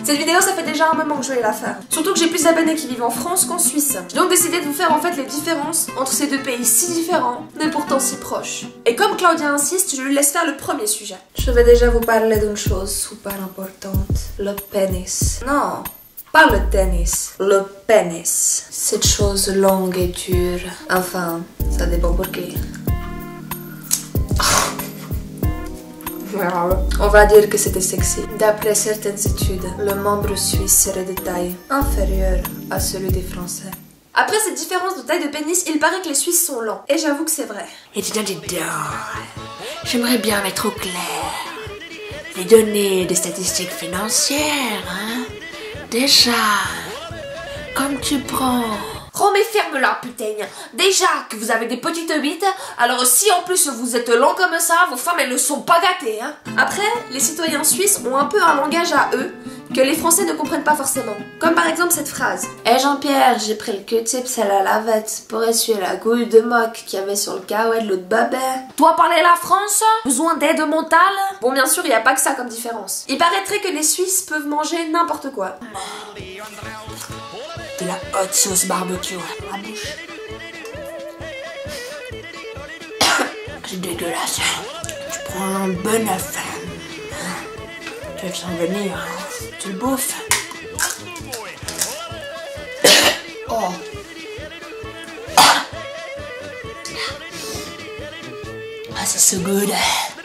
Cette vidéo, ça fait déjà un moment que je voulais la faire. Surtout que j'ai plus d'abonnés qui vivent en France qu'en Suisse. J'ai donc décidé de vous faire en fait les différences entre ces deux pays si différents, mais pourtant si proches. Et comme Claudia insiste, je lui laisse faire le premier sujet. Je vais déjà vous parler d'une chose super importante. Le pénis. Non, pas le tennis. Le pénis. Cette chose longue et dure. Enfin, ça dépend pour qui. On va dire que c'était sexy. D'après certaines études, le membre suisse serait de taille inférieure à celui des Français. Après cette différence de taille de pénis, il paraît que les Suisses sont lents. Et j'avoue que c'est vrai. Et dis donc, j'aimerais bien mettre au clair les données des statistiques financières, hein. Déjà, comme tu prends... Oh mais ferme-la putain. Déjà que vous avez des petites bites, alors si en plus vous êtes long comme ça, vos femmes elles ne sont pas gâtées hein. Après, les citoyens suisses ont un peu un langage à eux que les Français ne comprennent pas forcément. Comme par exemple cette phrase. Eh Jean-Pierre, j'ai pris le Q-tips à la lavette pour essuyer la gouille de moque qu'il y avait sur le caouet de l'autre babet. Toi parler la France? Besoin d'aide mentale? Bon bien sûr, il n'y a pas que ça comme différence. Il paraîtrait que les Suisses peuvent manger n'importe quoi. De la hot sauce barbecue à la bouche. C'est dégueulasse. Tu prends un bon œuf. Tu vas s'en venir. Tu le bouffes. Oh. Ah, c'est so good.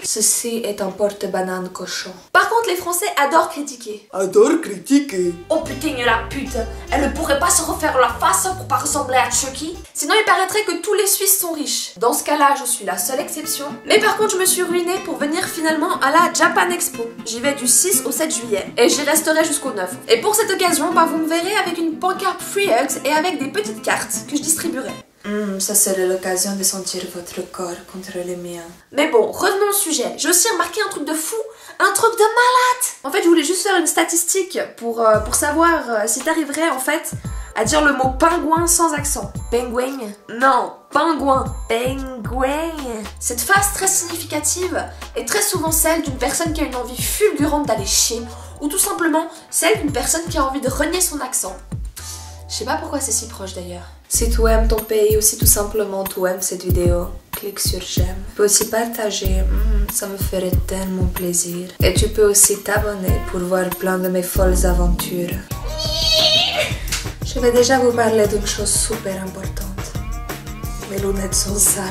Ceci est un porte-banane cochon. Par contre, les Français adorent critiquer. Adore critiquer. Oh putain, la pute. Elle ne pourrait pas se refaire la face pour pas ressembler à Chucky. Sinon, il paraîtrait que tous les Suisses sont riches. Dans ce cas-là, je suis la seule exception. Mais par contre, je me suis ruinée pour venir finalement à la Japan Expo. J'y vais du 6 au 7 juillet. Et j'y resterai jusqu'au 9. Et pour cette occasion, bah, vous me verrez avec une pancarte Free Hugs et avec des petites cartes que je distribuerai. Ça serait l'occasion de sentir votre corps contre le mien. Mais bon, revenons au sujet. J'ai aussi remarqué un truc de fou, un truc de malade. En fait, je voulais juste faire une statistique pour savoir si t'arriverais en fait à dire le mot pingouin sans accent. Penguin? Non, pingouin. Penguin. Cette phrase très significative est très souvent celle d'une personne qui a une envie fulgurante d'aller chier, ou tout simplement celle d'une personne qui a envie de renier son accent. Je sais pas pourquoi c'est si proche d'ailleurs. Si tu aimes ton pays ou si tout simplement tu aimes cette vidéo, clique sur j'aime. Tu peux aussi partager, ça me ferait tellement plaisir. Et tu peux aussi t'abonner pour voir plein de mes folles aventures. Je vais déjà vous parler d'une chose super importante. Mes lunettes sont sales.